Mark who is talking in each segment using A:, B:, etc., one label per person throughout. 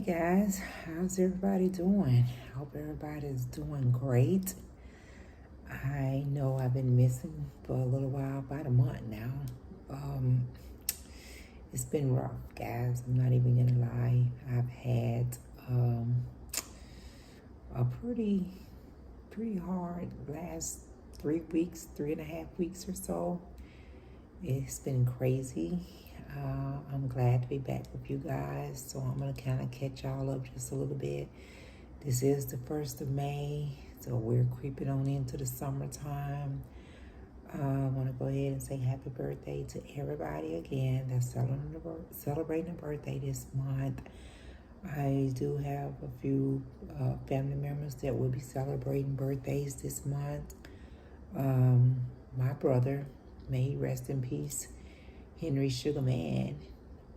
A: Guys, how's everybody doing? Hope everybody's doing great. I know I've been missing for a little while, about a month now. Um, it's been rough, guys. I'm not even gonna lie. I've had a pretty hard last 3 weeks, 3.5 weeks or so. It's been crazy. I'm glad to be back with you guys, so I'm gonna kind of catch y'all up just a little bit. This is the 1st of May, so we're creeping on into the summertime. I want to go ahead and say happy birthday to everybody again that's celebrating a birthday this month. I do have a few family members that will be celebrating birthdays this month. My brother, may he rest in peace, Henry Sugarman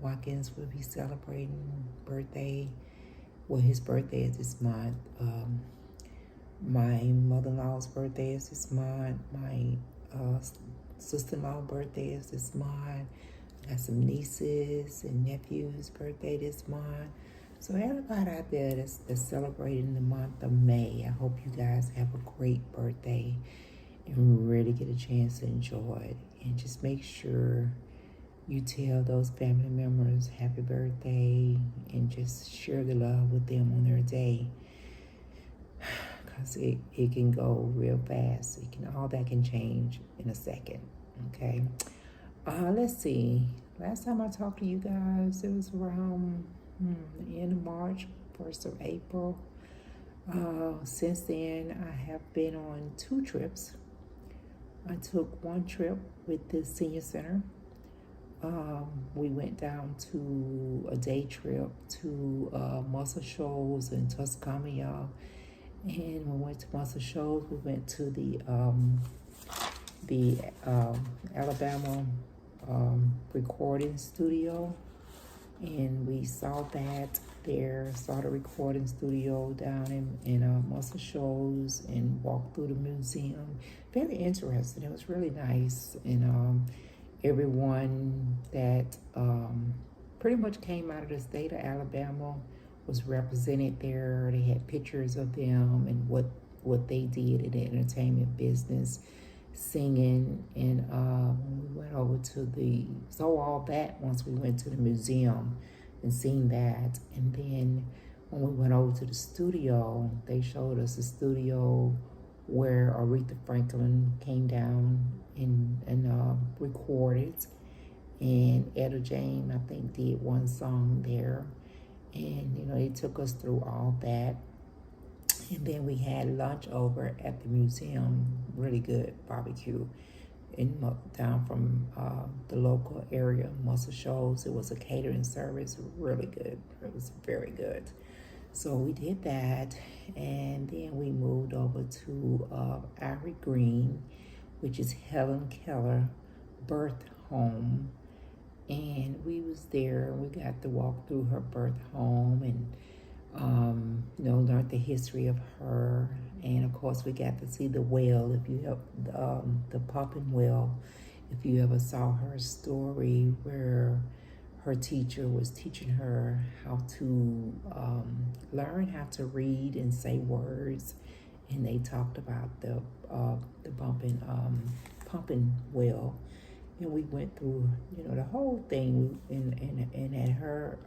A: Watkins will be celebrating birthday. Well, his birthday is this month. My mother-in-law's birthday is this month. My sister-in-law's birthday is this month. I got some nieces and nephews' birthday this month. So everybody out there that's celebrating the month of May, I hope you guys have a great birthday and really get a chance to enjoy it. And just make sure you tell those family members happy birthday and just share the love with them on their day, because it can go real fast. All that can change in a second. Okay, let's see, last time I talked to you guys, it was around the end of March, 1st of April. Since then I have been on 2 trips. I took one trip with the senior center. We went down to a day trip to Muscle Shoals in Tuscany. And when we went to Muscle Shoals, we went to the Alabama recording studio, and we saw that there, saw the recording studio down in Muscle Shoals, and walked through the museum. Very interesting. It was really nice, and everyone that pretty much came out of the state of Alabama was represented there. They had pictures of them and what they did in the entertainment business, singing, and we went over to saw all that once we went to the museum and seen that. And then when we went over to the studio, they showed us the studio where Aretha Franklin came down and recorded, and Etta James, I think, did one song there. And they took us through all that, and then we had lunch over at the museum. Really good barbecue down from the local area, Muscle Shoals. It was a catering service, really good. It was very good. So we did that, and then we moved over to Ivory Green, which is Helen Keller birth home. And we was there, we got to walk through her birth home and learned the history of her. And of course we got to see the well, if you have the pumping well, if you ever saw her story, where her teacher was teaching her how to learn how to read and say words. And they talked about the pumping well. And we went through, the whole thing. And at her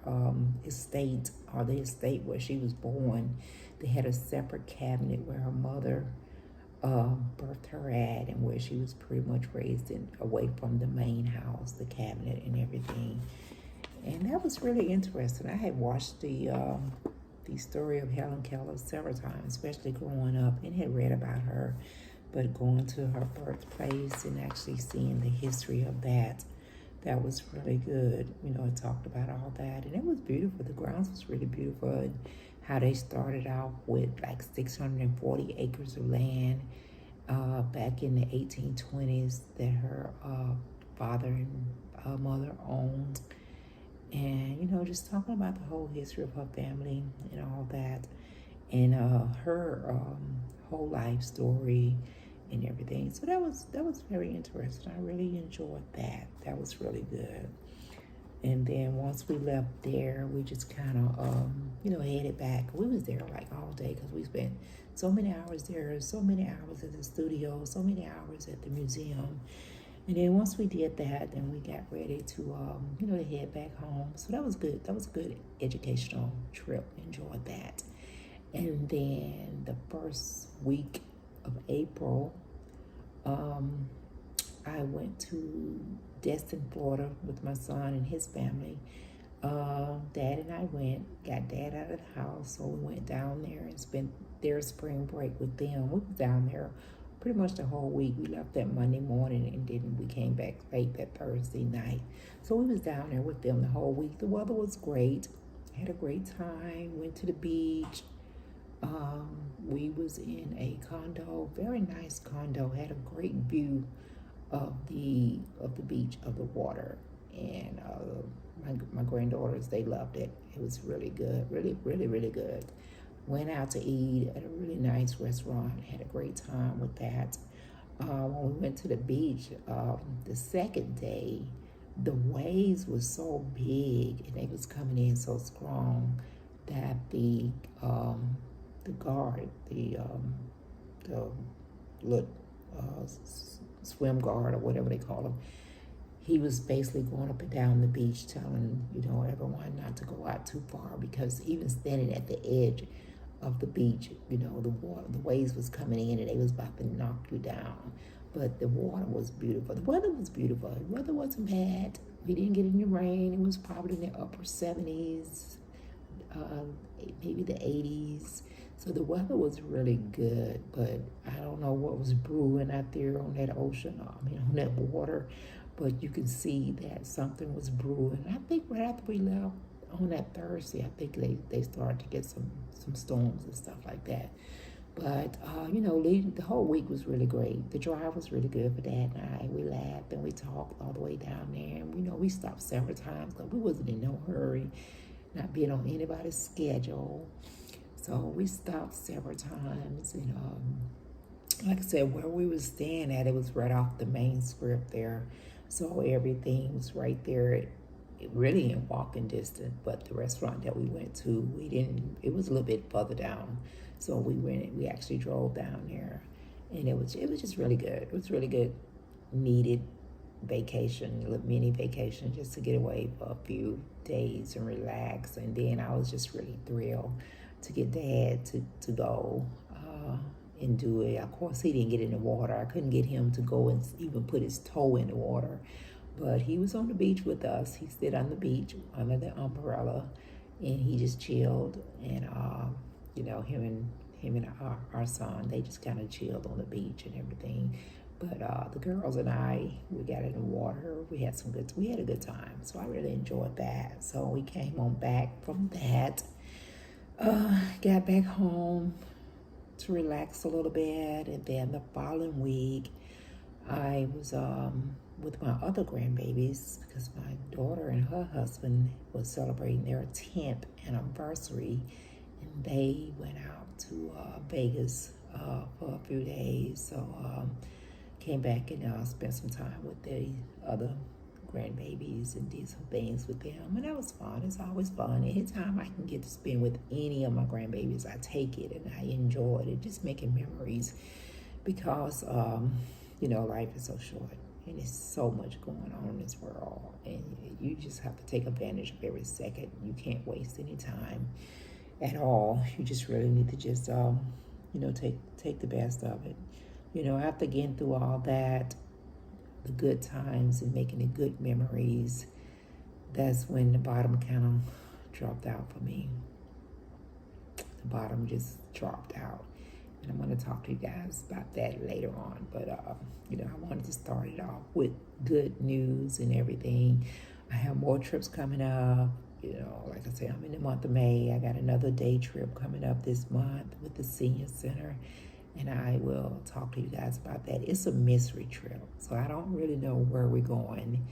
A: estate, or the estate where she was born, they had a separate cabinet where her mother birthed her at, and where she was pretty much raised away from the main house, the cabinet and everything. And that was really interesting. I had watched the story of Helen Keller several times, especially growing up, and had read about her. But going to her birthplace and actually seeing the history of that was really good. It talked about all that, and it was beautiful. The grounds was really beautiful, and how they started out with like 640 acres of land back in the 1820s that her father and mother owned. And, just talking about the whole history of her family and all that, and her whole life story and everything. So that was very interesting. I really enjoyed that. That was really good. And then once we left there, we just kind of, headed back. We was there like all day because we spent so many hours there, so many hours at the studio, so many hours at the museum. And then once we did that, then we got ready to, to head back home. So that was good. That was a good educational trip. Enjoyed that. And then the first week of April, I went to Destin, Florida with my son and his family. Dad and I got Dad out of the house, so we went down there and spent their spring break with them. We was down there pretty much the whole week. We left that Monday morning and then we came back late that Thursday night. So we was down there with them the whole week. The weather was great. Had a great time. Went to the beach. We was in a condo, very nice condo. Had a great view of the beach, of the water, and my granddaughters, they loved it. It was really good, really, really, really good. Went out to eat at a really nice restaurant. Had a great time with that. When we went to the beach, the second day, the waves was so big and they was coming in so strong that the guard, the swim guard or whatever they call him, he was basically going up and down the beach telling, everyone not to go out too far, because even standing at the edge of the beach, the waves was coming in and they was about to knock you down. But the water was beautiful. The weather was beautiful. The weather wasn't bad. We didn't get any rain. It was probably in the upper 70s, maybe the 80s. So the weather was really good, but I don't know what was brewing out there on that ocean, on that water, but you can see that something was brewing. I think right after we left on that Thursday, I think they started to get some storms and stuff like that. But, the whole week was really great. The drive was really good for Dad and I. We laughed and we talked all the way down there. And, we stopped several times because we wasn't in no hurry, not being on anybody's schedule. So we stopped several times, and like I said, where we was staying at, it was right off the main strip there. So everything was right there, really in walking distance. But the restaurant that we went to, it was a little bit further down. So we actually drove down there, and it was just really good. It was really good, needed vacation, a little mini vacation, just to get away for a few days and relax. And then I was just really thrilled to get Dad to go and do it. Of course, he didn't get in the water. I couldn't get him to go and even put his toe in the water. But he was on the beach with us. He stayed on the beach under the umbrella, and he just chilled. And him and our son, they just kind of chilled on the beach and everything. But the girls and I, we got in the water. We had a good time. So I really enjoyed that. So we came on back from that. Got back home to relax a little bit, and then the following week I was with my other grandbabies, because my daughter and her husband was celebrating their 10th anniversary, and they went out to Vegas for a few days. So came back and spent some time with the other grandbabies and did some things with them, and that was fun. It's always fun. Anytime I can get to spend with any of my grandbabies, I take it, and I enjoy it. Just making memories, because life is so short and there's so much going on in this world, and you just have to take advantage of every second. You can't waste any time at all. You just really need to just take the best of it. After getting through all that, the good times and making the good memories, that's when the bottom kind of dropped out for me. The bottom just dropped out. And I'm going to talk to you guys about that later on. But, I wanted to start it off with good news and everything. I have more trips coming up. Like I said, I'm in the month of May. I got another day trip coming up this month with the Senior Center, and I will talk to you guys about that. It's a mystery trip, so I don't really know where we're going.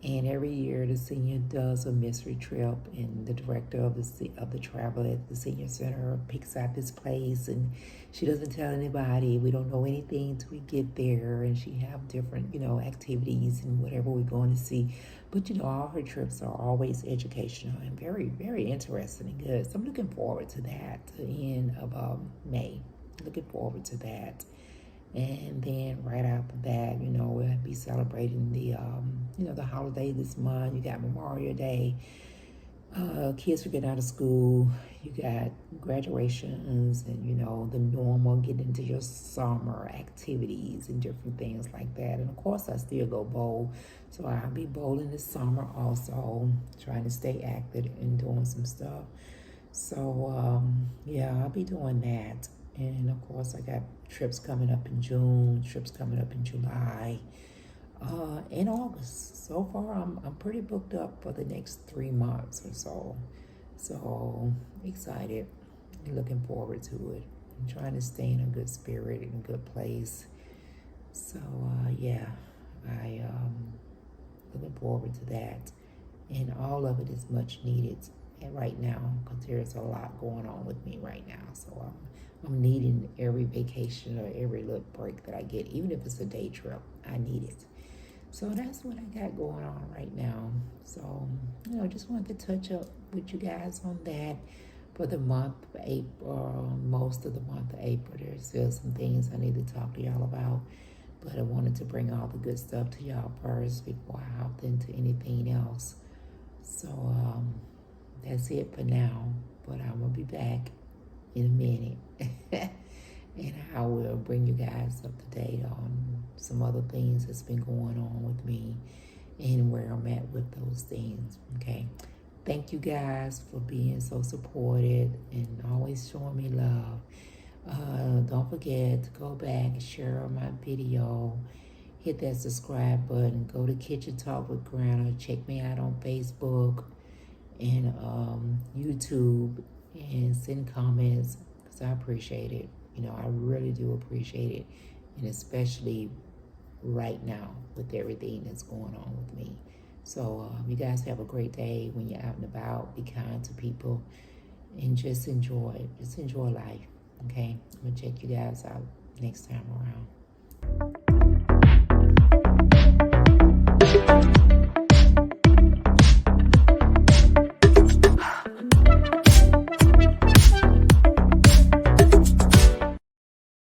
A: And every year, the senior does a mystery trip, and the director of the travel at the senior center picks out this place, and she doesn't tell anybody. We don't know anything till we get there, and she have different, activities and whatever we're going to see. But all her trips are always educational and very, very interesting and good. So I'm looking forward to that. The end of May. Looking forward to that. And then right after that, we'll be celebrating the holiday this month. You got Memorial Day. Kids are getting out of school. You got graduations and, the normal getting into your summer activities and different things like that. And of course, I still go bowl. So I'll be bowling this summer also, trying to stay active and doing some stuff. So, yeah, I'll be doing that. And of course, I got trips coming up in June, trips coming up in July, in August. So far, I'm pretty booked up for the next 3 months or so. So excited and looking forward to it. I'm trying to stay in a good spirit, in a good place. So, yeah, I looking forward to that. And all of it is much needed right now because there's a lot going on with me right now. So I'm needing every vacation or every little break that I get, even if it's a day trip. I need it. So that's what I got going on right now. So, just wanted to touch up with you guys on that for the month of April, most of the month of April. There's still some things I need to talk to y'all about, but I wanted to bring all the good stuff to y'all first before I hopped into anything else. So, that's it for now, but I'm going to be back in a minute. And I will bring you guys up to date on some other things that's been going on with me and where I'm at with those things, okay? Thank you guys for being so supportive and always showing me love. Don't forget to go back and share my video. Hit that subscribe button. Go to Kitchen Talk with Granna. Check me out on Facebook and YouTube, and send comments because I appreciate it. I really do appreciate it, and especially right now with everything that's going on with me. So you guys have a great day when you're out and about. Be kind to people and just enjoy life, okay? I'm going to check you guys out next time around.